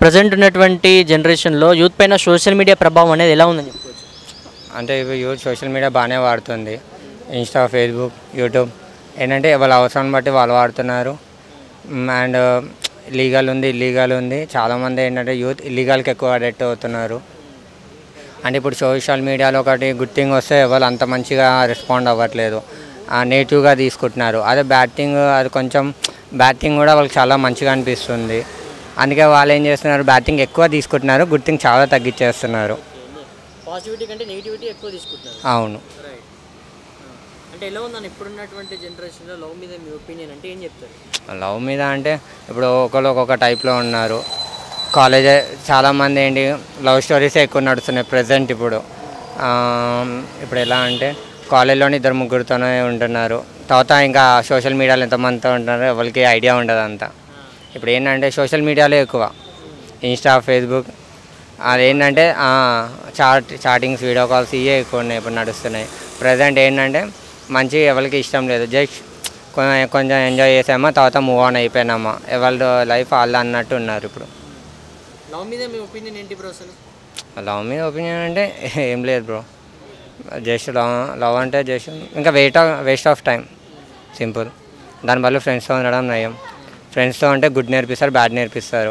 Present ఉన్నటువంటి జనరేషన్‌లో youth పైన సోషల్ మీడియా ప్రభావం అనేది ఎలా ఉందని చెప్పుకోవచ్చు? అంటే ఇప్పుడు యూత్ సోషల్ మీడియా బాగానే వాడుతుంది. ఇన్‌స్టా, ఫేస్‌బుక్, యూట్యూబ్ ఏంటంటే వాళ్ళ అవసరాన్ని బట్టి వాళ్ళు వాడుతున్నారు. అండ్ లీగల్ ఉంది, ఇల్లీగల్ ఉంది. చాలామంది ఏంటంటే యూత్ ఇల్లీగల్‌కి ఎక్కువ అడిక్ట్ అవుతున్నారు. అంటే ఇప్పుడు సోషల్ మీడియాలో ఒకటి గుడ్ థింగ్ వస్తే ఎవరు అంత మంచిగా రెస్పాండ్ అవ్వట్లేదు. నెగిటివ్‌గా తీసుకుంటున్నారు. అదే బ్యాడ్ థింగ్ అది కొంచెం బ్యాడ్ థింగ్ కూడా వాళ్ళకి చాలా మంచిగా అనిపిస్తుంది. అందుకే వాళ్ళు ఏం చేస్తున్నారు, బ్యాడ్ థింగ్ ఎక్కువ తీసుకుంటున్నారు, గుడ్ థింగ్ చాలా తగ్గించేస్తున్నారు. పాజిటివిటీ కంటే నెగటివిటీ ఎక్కువ తీసుకుంటున్నారు. అవును. రైట్. అంటే ఎలా ఉందని ఇప్పుడున్నటువంటి జనరేషన్‌లో లవ్ మీద మీ ఒపీనియన్ అంటే ఏం చెప్తారు? లవ్ మీద అంటే ఇప్పుడు ఒకళ్ళు ఒక్కొక్క టైప్లో ఉన్నారు. కాలేజ్ చాలామంది ఏంటి లవ్ స్టోరీసే ఎక్కువ నడుస్తున్నాయి ప్రజెంట్ ఇప్పుడు. ఇప్పుడు ఎలా అంటే కాలేజ్లోని ఇద్దరు ముగ్గురితోనే ఉంటున్నారు. తర్వాత ఇంకా సోషల్ మీడియాలో ఎంతమందితో ఉంటున్నారో ఎవరికి ఐడియా ఉండదు అంతా. ఇప్పుడు ఏంటంటే సోషల్ మీడియాలో ఎక్కువ ఇన్స్టా, ఫేస్బుక్ అదేంటంటే చాటింగ్స్, వీడియో కాల్స్ ఇవే ఎక్కువ ఉన్నాయి ఇప్పుడు నడుస్తున్నాయి. ప్రజెంట్ ఏంటంటే మంచి ఎవరికి ఇష్టం లేదు, జస్ట్ కొంచెం ఎంజాయ్ చేసామా తర్వాత మూవ్ ఆన్ అయిపోయినామా, ఎవరి లైఫ్ వాళ్ళు అన్నట్టు ఉన్నారు ఇప్పుడు. లవ్ మీద మీ ఒపీనియన్ ఏంటి బ్రో అసలు? లవ్ మీద ఒపీనియన్ అంటే ఏం లేదు బ్రో, జస్ట్ లవ్ అంటే జస్ట్ ఇంకా వేస్ట్ ఆఫ్ టైం, సింపుల్. దానివల్ల ఫ్రెండ్స్తో ఉండడం నయం. ఫ్రెండ్స్తో అంటే గుడ్ నేర్పిస్తారు, బ్యాడ్ నేర్పిస్తారు.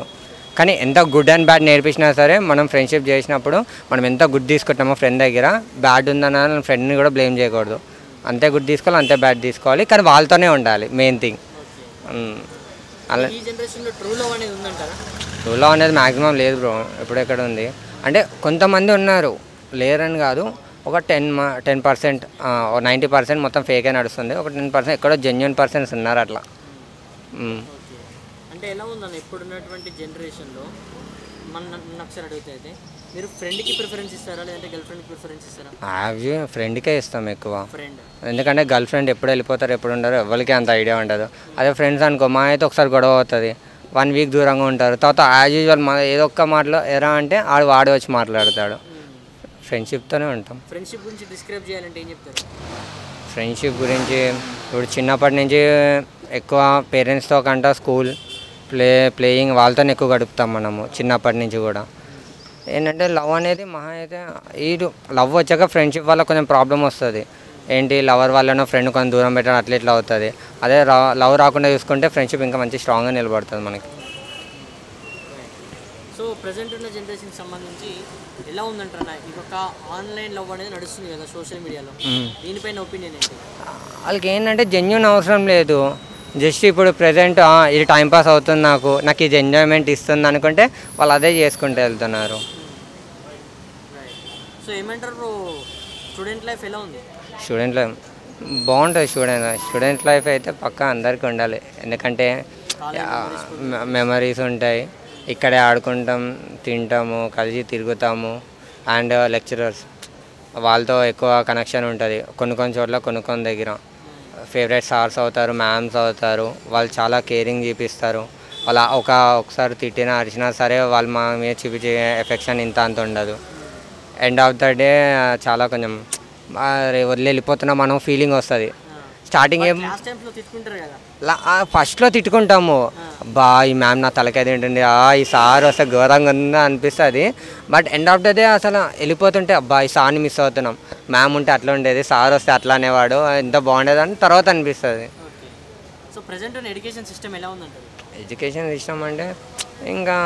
కానీ ఎంత గుడ్ అండ్ బ్యాడ్ నేర్పించినా సరే మనం ఫ్రెండ్షిప్ చేసినప్పుడు మనం ఎంత గుడ్ తీసుకుంటామో ఫ్రెండ్ దగ్గర, బ్యాడ్ ఉందన్న ఫ్రెండ్ని కూడా బ్లేమ్ చేయకూడదు. అంతే గుడ్ తీసుకోవాలి, అంతే బ్యాడ్ తీసుకోవాలి, కానీ వాళ్ళతోనే ఉండాలి మెయిన్ థింగ్. అలా ఈ జనరేషన్‌లో ట్రూ లవ్ అనేది ఉందంటారా? ట్రూ లవ్ అనేది మ్యాక్సిమం లేదు బ్రో, ఎప్పుడెక్కడ ఉంది అంటే కొంతమంది ఉన్నారు, లేరని కాదు. ఒక 10%, 90% మొత్తం ఫేకే నడుస్తుంది. ఒక 10% ఎక్కడో జెన్యున్ పర్సన్స్ ఉన్నారు అట్లా. అంటే ఎలా ఉందన్న ఇప్పుడున్నటువంటి జనరేషన్‌లో నన్ను ఒకసారి అడిగితే అయితే మీరు ఫ్రెండ్‌కి ప్రిఫరెన్స్ ఇస్తారా లేదంటే గర్ల్ ఫ్రెండ్‌కి ప్రిఫరెన్స్ ఇస్తారా? ఫ్రెండ్కే ఇస్తాం ఎక్కువ. ఫ్రెండ్. ఎందుకంటే గర్ల్ ఫ్రెండ్ ఎప్పుడు వెళ్ళిపోతారు ఎప్పుడు ఉండరు ఎవరికి అంత ఐడియా ఉండదు. అదే ఫ్రెండ్స్ అనుకో మా అయితే ఒకసారి గొడవ అవుతుంది, 1 వీక్ దూరంగా ఉంటారు, తర్వాత యాజ్ యూజువల్ మన ఏదో ఒక్క మాటలో ఎరా అంటే వాడే వచ్చి మాట్లాడతాడు. ఫ్రెండ్షిప్తోనే ఉంటాం. ఫ్రెండ్షిప్ గురించి డిస్క్రైబ్ చేయాలంటే ఏం చెప్తారు? ఫ్రెండ్షిప్ గురించి ఇప్పుడు చిన్నప్పటి నుంచి ఎక్కువ పేరెంట్స్తో కంటే స్కూల్ ప్లేయింగ్ వాళ్ళతో ఎక్కువ గడుపుతాం మనము చిన్నప్పటి నుంచి కూడా. ఏంటంటే లవ్ అనేది మహా అయితే లవ్ వచ్చాక ఫ్రెండ్షిప్ వల్ల కొంచెం ప్రాబ్లం వస్తుంది. ఏంటి లవర్ వాళ్ళనో ఫ్రెండ్ కొంచెం దూరం పెట్టడం అట్లా ఇట్లా అవుతుంది. అదే లవ్ రాకుండా చూసుకుంటే ఫ్రెండ్షిప్ ఇంకా మంచి స్ట్రాంగ్గా నిలబడుతుంది మనకి. సో ప్రజెంట్ ఉన్న జనరేషన్కి సంబంధించి ఎలా ఉందంటారా? ఇంకొక ఆన్లైన్ లవ్ అనేది నడుస్తుంది కదా సోషల్ మీడియాలో, దీనిపైన ఒపీనియన్ ఏంటి? వాళ్ళకి ఏంటంటే జెన్యున్ అవసరం లేదు, జస్ట్ ఇప్పుడు ప్రజెంట్ ఇది టైంపాస్ అవుతుంది, నాకు ఇది ఎంజాయ్మెంట్ ఇస్తుంది అనుకుంటే వాళ్ళు అదే చేసుకుంటూ వెళ్తున్నారు. సో ఏమంటారు, స్టూడెంట్ లైఫ్ ఎలా ఉంది? స్టూడెంట్ లైఫ్ బాగుంటుంది. స్టూడెంట్ లైఫ్ అయితే పక్కా అందరికీ ఉండాలి. ఎందుకంటే మెమరీస్ ఉంటాయి, ఇక్కడే ఆడుకుంటాం, తింటాము, కలిసి తిరుగుతాము. అండ్ లెక్చరర్స్ వాళ్ళతో ఎక్కువ కనెక్షన్ ఉంటుంది. కొన్ని చోట్ల కొన్ని దగ్గర ఫేవరెట్ సార్స్ అవుతారు, మ్యామ్స్ అవుతారు. వాళ్ళు చాలా కేరింగ్ చూపిస్తారు. వాళ్ళ ఒకసారి తిట్టినా అరిచినా సరే వాళ్ళు మా మీద చూపించే ఎఫెక్షన్ ఇంత అంత ఉండదు. ఎండ్ ఆఫ్ ద డే చాలా కొంచెం వదిలి వెళ్ళిపోతున్నాం మనం ఫీలింగ్ వస్తుంది. స్టార్టింగ్ ఫస్ట్లో తిట్టుకుంటాము, బా ఈ మ్యామ్ నా తలకాయ తింటుంది, ఈ సార్ వస్తే ఘోరంగా ఉందా అనిపిస్తుంది. But end of the day అసలు వెళ్ళిపోతుంటే అబ్బా ఈ సార్ని మిస్ అవుతున్నాం, మ్యామ్ ఉంటే అట్లా ఉండేది, సార్ వస్తే అట్లా అనేవాడు, ఎంత బాగుండేది అని తర్వాత అనిపిస్తుంది. సో ప్రజెంట్ ఎడ్యుకేషన్ సిస్టమ్ ఎలా ఉందంటారు? ఎడ్యుకేషన్ సిస్టమ్ అంటే ఇంకా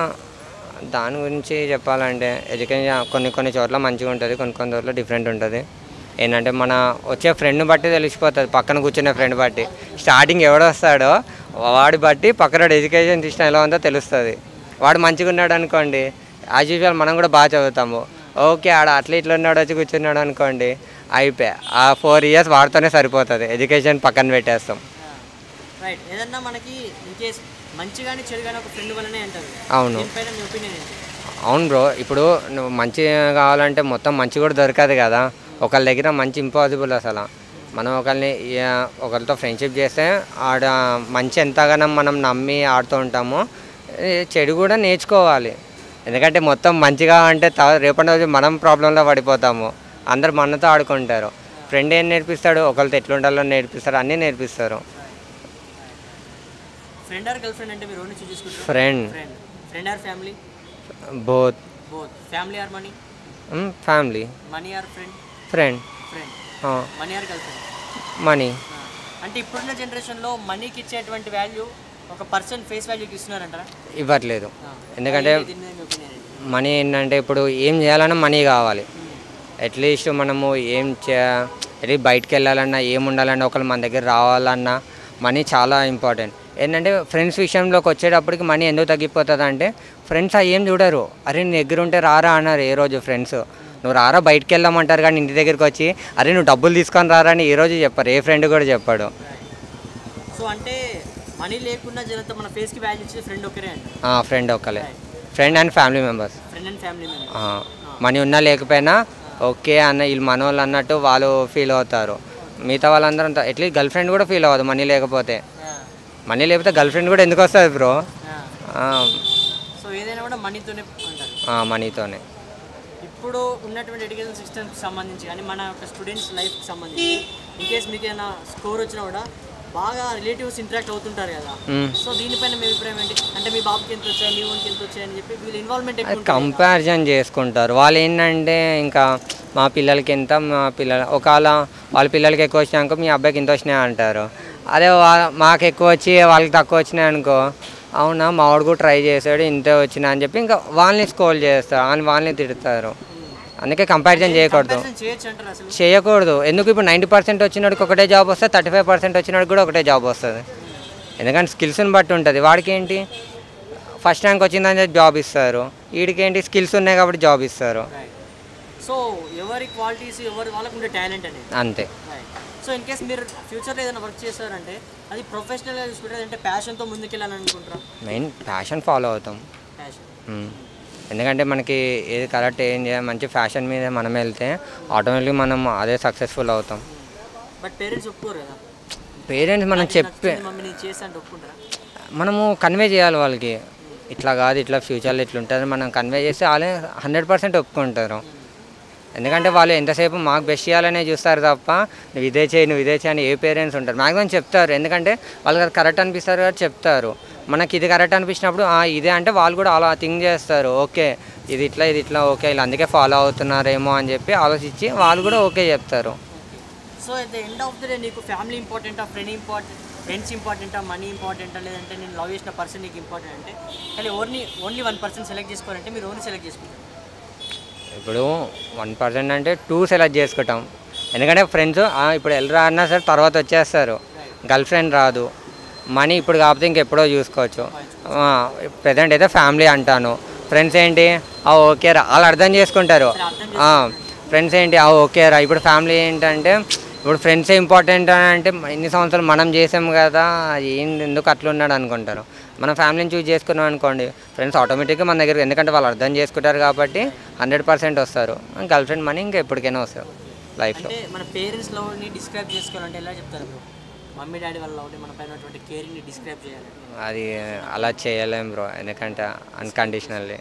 దాని గురించి చెప్పాలంటే ఎడ్యుకేషన్ కొన్ని చోట్ల మంచిగా ఉంటుంది, కొన్ని చోట్ల డిఫరెంట్ ఉంటుంది. ఏంటంటే మన వచ్చే ఫ్రెండ్ని బట్టి తెలిసిపోతుంది, పక్కన కూర్చునే ఫ్రెండ్ బట్టి. స్టార్టింగ్ ఎవడొస్తాడో వాడి బట్టి పక్కన ఎడ్యుకేషన్ సిస్టమ్ ఎలా ఉందో తెలుస్తుంది. వాడు మంచిగా ఉన్నాడు అనుకోండి, యాజ్ యూజువల్ మనం కూడా బాగా చదువుతాము. ఓకే అట్లా ఇట్లా ఉన్నాడు వచ్చి కూర్చున్నాడు అనుకోండి, అయిపోయా 4 years వాడితోనే సరిపోతుంది, ఎడ్యుకేషన్ పక్కన పెట్టేస్తాం. రైట్. ఏదన్నా మనకి ఇన్కేస్ మంచిగానే చెడుగానే ఒక ఫ్రెండ్ వల్లనే అంటారు. అవును. దీనిపైన మీ ఒపీనియన్ ఏంటి? అవును బ్రో, ఇప్పుడు నువ్వు మంచిగా కావాలంటే మొత్తం మంచి కూడా దొరకదు కదా, ఒకళ్ళ దగ్గర మంచి ఇంపాసిబుల్ అసలు. మనం ఒకరితో ఫ్రెండ్షిప్ చేస్తే మంచి ఎంతగానో మనం నమ్మి ఆడుతూ ఉంటామో, చెడు కూడా నేర్చుకోవాలి. ఎందుకంటే మొత్తం మంచిగా అంటే రేపటి రోజు మనం ప్రాబ్లంలో పడిపోతాము. అందరు మనతో ఆడుకుంటారు. ఫ్రెండ్ ఏం నేర్పిస్తాడు, ఒకరితో ఎట్లుండాలో నేర్పిస్తాడు, అన్నీ నేర్పిస్తారు. ఫ్రెండ్ ఆర్ గర్ల్ ఫ్రెండ్ అంటే మీరు ఓన్లీ చూసుకుంటారు? Friend. Friend or family? Both. Both family or money? Family. Money or friend? Friend. Friend. Money or girlfriend? Money. అంటే ఇప్పుడున్న జనరేషన్లో మనీకి ఇచ్చేటువంటి వాల్యూ ఒక పర్సన్ ఫేస్ వాల్యూకి ఇస్తున్నారంటారా? ఇవ్వట్లేదు. ఎందుకంటే మనీ ఏంటంటే ఇప్పుడు ఏం చేయాలన్నా మనీ కావాలి. అట్లీస్ట్ మనము ఏం బయటికి వెళ్ళాలన్నా ఏం ఉండాలన్నా ఒకళ్ళు మన దగ్గర రావాలన్నా మనీ చాలా ఇంపార్టెంట్. ఏంటంటే ఫ్రెండ్స్ విషయంలోకి వచ్చేటప్పటికి మనీ ఎందుకు తగ్గిపోతుంది అంటే ఫ్రెండ్స్ ఏం చూడరు. అరే నీ దగ్గర ఉంటే రారా అన్నారు ఏ రోజు ఫ్రెండ్స్. నువ్వు రారా బయటికి వెళ్దామంటారు కానీ ఇంటి దగ్గరికి వచ్చి అరే నువ్వు డబ్బులు తీసుకొని రారా అని ఏ రోజు చెప్పారు, ఏ ఫ్రెండ్ కూడా చెప్పాడు. సో అంటే మనీ లేకుండా జనంతా మన ఫేస్కి వాల్యూ ఇచ్చే ఫ్రెండ్ ఒకరే అంటే ఫ్రెండ్ ఒకలే. Friend and family members. Friend and family members. Money ఉన్నా లేకపోయినా ఓకే అన్న వీళ్ళు మన వాళ్ళు అన్నట్టు వాళ్ళు ఫీల్ అవుతారు. మిగతా వాళ్ళందరూ అట్లీస్ట్ గర్ల్ ఫ్రెండ్ కూడా ఫీల్ అవ్వదు మనీ లేకపోతే. మనీ లేకపోతే గర్ల్ ఫ్రెండ్ కూడా ఎందుకు వస్తుంది బ్రో? సో ఏదైనా కూడా మనీతోనే అంటారు. మనీతోనే. ఇప్పుడు ఉన్నటువంటి ఎడ్యుకేషన్ సిస్టమ్కి సంబంధించి కానీ మన యొక్క స్టూడెంట్స్ లైఫ్కి సంబంధించి ఇన్కేస్ మీకు ఏదైనా స్కోర్ వచ్చినా కూడా బాగా రిలేటివ్స్ ఇంటరాక్ట్ అవుతుంటారు కదా. సో దీనిపైన మీ అభిప్రాయం ఏంటి? అంటే మీ బాబుకి ఎంత వచ్చాయి, మీ ఊరికి ఎంత వచ్చాయి అని చెప్పి వీళ్ళు ఇన్వాల్వ్మెంట్ కంపారిజన్ చేసుకుంటారు. వాళ్ళు ఏంటంటే ఇంకా మా పిల్లలకి ఎంత, మా పిల్లలు ఒకవేళ వాళ్ళ పిల్లలకి ఎక్కువ వచ్చినాయనుకో మీ అబ్బాయికి ఇంత వచ్చినాయి అంటారు. అదే మాకు ఎక్కువ వచ్చి వాళ్ళకి తక్కువ వచ్చినాయి అనుకో అవునా మా వాడు కూడా ట్రై చేశాడు ఇంతే వచ్చినా అని చెప్పి ఇంకా వాళ్ళని స్కోల్ చేస్తారు, వాళ్ళని తిడతారు. అందుకే కంపారిజన్ చేయకూడదు. ఎందుకు ఇప్పుడు 90% వచ్చినోడికి ఒకటే జాబ్ వస్తుంది, 35% వచ్చినోడికి కూడా ఒకటే జాబ్ వస్తుంది. ఎందుకంటే స్కిల్స్ని బట్టి ఉంటుంది. వాడికి ఏంటి ఫస్ట్ ర్యాంక్ వచ్చిందని చెప్పి జాబ్ ఇస్తారు, వీడికి ఏంటి స్కిల్స్ ఉన్నాయి కాబట్టి జాబ్ ఇస్తారు. సో ఎవరి క్వాలిటీస్ ఎవరి వాళ్ళకు ఉండే టాలెంట్ అనేది అంతే. సో ఇన్ కేస్ మీరు ఫ్యూచర్లో ఏదైనా వర్క్ చేస్తారంటే అది ప్రొఫెషనల్గా చూసుకుంటే అంటే ప్యాషన్తో ముందుకెళ్ళాలనుకుంటారా? మెయిన్ ప్యాషన్ ఫాలో అవుతాం. ఎందుకంటే మనకి ఏది కరెక్ట్ ఏం చేయాలి మంచి ఫ్యాషన్ మీద మనం వెళ్తే ఆటోమేటిక్గా మనం అదే సక్సెస్ఫుల్ అవుతాం. బట్ పేరెంట్స్ ఒప్పుకోరు కదా. పేరెంట్స్ మనం చెప్పే మనము కన్వే చేయాలి వాళ్ళకి, ఇట్లా కాదు ఇట్లా ఫ్యూచర్లో ఇట్లా ఉంటుంది మనం కన్వే చేస్తే వాళ్ళే 100% ఒప్పుకుంటారు. ఎందుకంటే వాళ్ళు ఎంతసేపు మాకు బెస్ట్ చేయాలనే చూస్తారు తప్ప నువ్వు ఇదే చేయి అని ఏ పేరెంట్స్ ఉంటారు మ్యాక్సిమం చెప్తారు. ఎందుకంటే వాళ్ళకి అది కరెక్ట్ అనిపిస్తారు కాబట్టి చెప్తారు. మనకి ఇది కరెక్ట్ అనిపించినప్పుడు ఇదే అంటే వాళ్ళు కూడా అలా థింక్ చేస్తారు, ఓకే ఇది ఇట్లా ఓకే ఇలా అందుకే ఫాలో అవుతున్నారేమో అని చెప్పి ఆలోచించి వాళ్ళు కూడా ఓకే చెప్తారు. So at the end of the day నీకు ఫ్యామిలీ ఇంపార్టెంటా, ఫ్రెండ్స్ ఇంపార్టెంటా, మనీ ఇంపార్టెంటా, లేదంటే నేను లవ్ చేసిన పర్సన్ నీకు ఇంపార్టెంట్ అంటే కానీ ఓన్లీ 1% సెలెక్ట్ చేసుకోవాలంటే మీరు ఓన్లీ సెలెక్ట్ చేసుకుంటారు? ఇప్పుడు 1% అంటే 2 సెలెక్ట్ చేసుకుంటాం. ఎందుకంటే ఫ్రెండ్స్ ఇప్పుడు వెళ్ళరా అన్నా సరే తర్వాత వచ్చేస్తారు, గర్ల్ ఫ్రెండ్ రాదు. మనీ ఇప్పుడు కాకపోతే ఇంకెప్పుడో చూసుకోవచ్చు. ప్రజెంట్ అయితే ఫ్యామిలీ అంటాను. ఫ్రెండ్స్ ఏంటి ఓకే రా వాళ్ళు అర్థం చేసుకుంటారు. ఫ్రెండ్స్ ఏంటి ఓకే రా. ఇప్పుడు ఫ్యామిలీ ఏంటంటే ఇప్పుడు ఫ్రెండ్సే ఇంపార్టెంట్ అని అంటే ఇన్ని సంవత్సరాలు మనం చేసాం కదా ఎందుకు అట్లా ఉన్నాడు అనుకుంటారు. మన ఫ్యామిలీని చూస్ చేసుకున్నాం అనుకోండి ఫ్రెండ్స్ ఆటోమేటిక్గా మన దగ్గర ఎందుకంటే వాళ్ళు అర్థం చేసుకుంటారు కాబట్టి 100% వస్తారు. గర్ల్ ఫ్రెండ్ మనీ ఇంకా ఎప్పటికైనా వస్తారు లైఫ్లో. మన పేరెంట్స్ లవ్ని డిస్క్రైబ్ చేసుకోవాలంటే ఎలా చెప్తారు? మమ్మీ డాడీ వాళ్ళ లవ్ని మన పైన కేరింగ్ని డిస్క్రైబ్ చేయాలి. అది అలా చేయలేం బ్రో, ఎందుకంటే అన్కండిషనల్లీ.